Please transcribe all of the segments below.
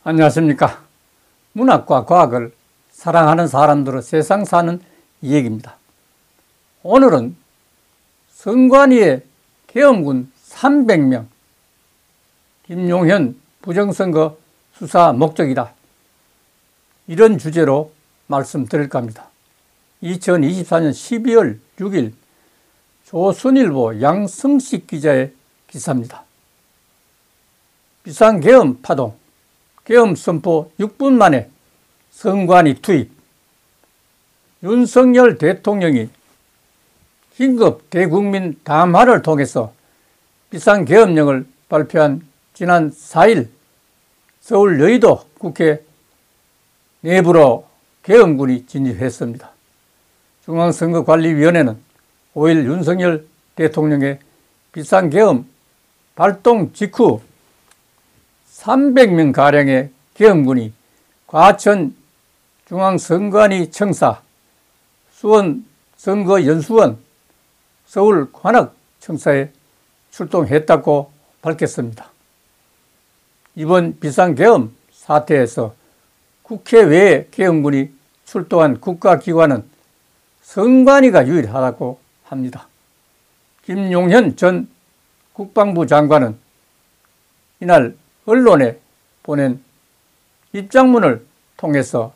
안녕하십니까. 문학과 과학을 사랑하는 사람들의 세상 사는 이야기입니다. 오늘은 선관위의 계엄군 300명, 김용현 부정선거 수사 목적이다, 이런 주제로 말씀드릴까 합니다. 2024년 12월 6일 조선일보 양성식 기자의 기사입니다. 비상계엄 파동, 계엄 선포 6분 만에 선관위 투입, 윤석열 대통령이 긴급 대국민 담화를 통해서 비상계엄령을 발표한 지난 4일 서울 여의도 국회 내부로 계엄군이 진입했습니다. 중앙선거관리위원회는 5일 윤석열 대통령의 비상계엄 발동 직후 300명가량의 계엄군이 과천 중앙선관위 청사, 수원 선거연수원, 서울 관악청사에 출동했다고 밝혔습니다. 이번 비상계엄 사태에서 국회 외에 계엄군이 출동한 국가기관은 선관위가 유일하다고 합니다. 김용현 전 국방부 장관은 이날 언론에 보낸 입장문을 통해서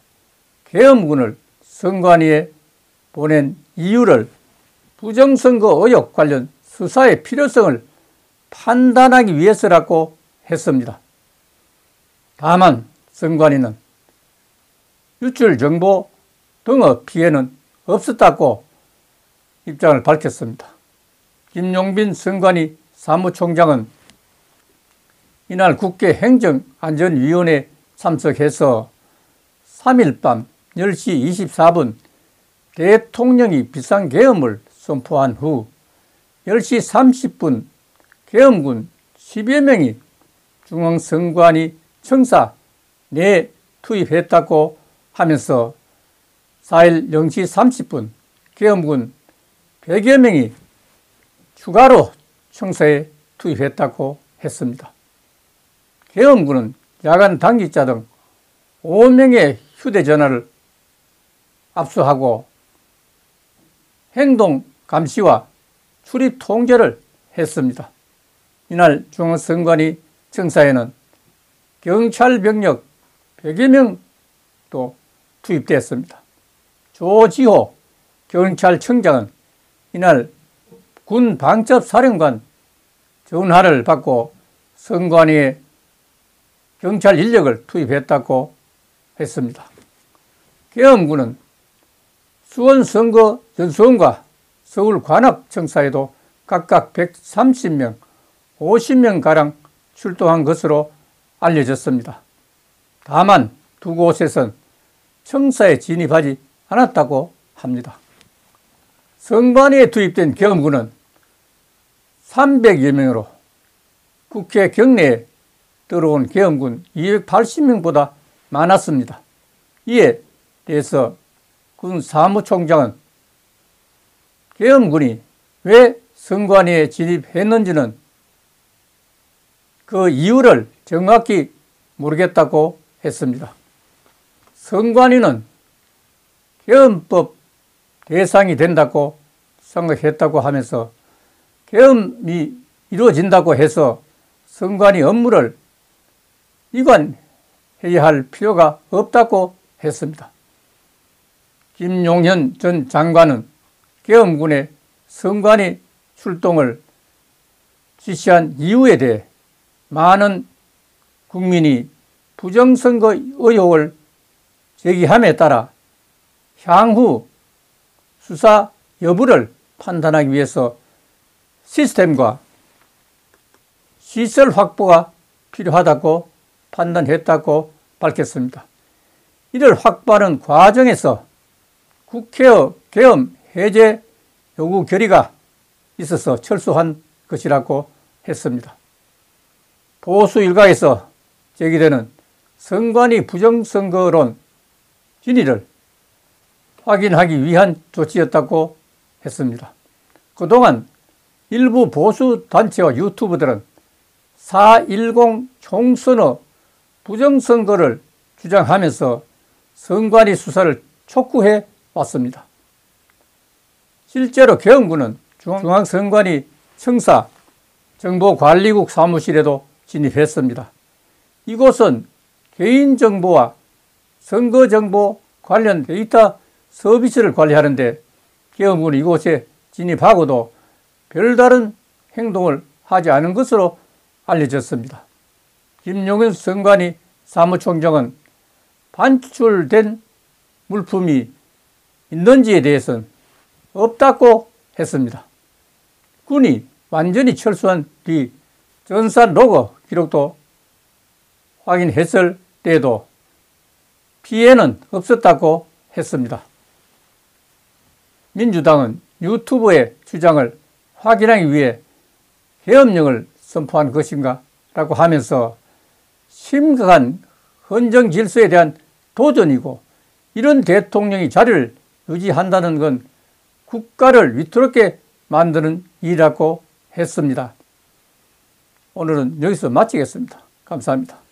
계엄군을 선관위에 보낸 이유를 부정선거 의혹 관련 수사의 필요성을 판단하기 위해서라고 했습니다. 다만 선관위는 유출 정보 등의 피해는 없었다고 입장을 밝혔습니다. 김용빈 선관위 사무총장은 이날 국회 행정안전위원회 참석해서 3일 밤 10시 24분 대통령이 비상계엄을 선포한 후 10시 30분 계엄군 10여 명이 중앙선관위 청사 내에 투입했다고 하면서 4일 0시 30분 계엄군 100여 명이 추가로 청사에 투입했다고 했습니다. 계엄군은 야간 당직자 등 5명의 휴대전화를 압수하고 행동 감시와 출입 통제를 했습니다. 이날 중앙선관위 청사에는 경찰 병력 100여 명도 투입됐습니다. 조지호 경찰청장은 이날 군 방첩사령관 전화를 받고 선관위에 경찰 인력을 투입했다고 했습니다. 계엄군은 수원 선거연수원과 서울 관악청사에도 각각 130명, 50명가량 출동한 것으로 알려졌습니다. 다만 두 곳에선 청사에 진입하지 않았다고 합니다. 선관위에 투입된 계엄군은 300여 명으로 국회 경내에 들어온 계엄군 280명보다 많았습니다. 이에 대해서 군 사무총장은 계엄군이 왜 선관위에 진입했는지는 그 이유를 정확히 모르겠다고 했습니다. 선관위는 계엄법 대상이 된다고 생각했다고 하면서 계엄이 이루어진다고 해서 선관위 업무를 이관해야 할 필요가 없다고 했습니다. 김용현 전 장관은 계엄군의 선관위 출동을 지시한 이유에 대해 많은 국민이 부정선거 의혹을 제기함에 따라 향후 수사 여부를 판단하기 위해서 시스템과 시설 확보가 필요하다고 판단했다고 밝혔습니다. 이를 확보하는 과정에서 국회의 계엄 해제 요구 결의가 있어서 철수한 것이라고 했습니다. 보수 일각에서 제기되는 선관위 부정선거론 진위를 확인하기 위한 조치였다고 했습니다. 그동안 일부 보수 단체와 유튜버들은 4.10 총선의 부정선거를 주장하면서 선관위 수사를 촉구해 왔습니다. 실제로 계엄군은 중앙선관위 청사 정보관리국 사무실에도 진입했습니다. 이곳은 개인정보와 선거정보 관련 데이터 서비스를 관리하는데 계엄군이 이곳에 진입하고도 별다른 행동을 하지 않은 것으로 알려졌습니다. 김용현 선관위 사무총장은 반출된 물품이 있는지에 대해서는 없다고 했습니다. 군이 완전히 철수한 뒤 전산 로그 기록도 확인했을 때에도 피해는 없었다고 했습니다. 민주당은 유튜브의 주장을 확인하기 위해 계엄령을 선포한 것인가 라고 하면서 심각한 헌정 질서에 대한 도전이고, 이런 대통령이 자리를 유지한다는 건 국가를 위태롭게 만드는 일이라고 했습니다. 오늘은 여기서 마치겠습니다. 감사합니다.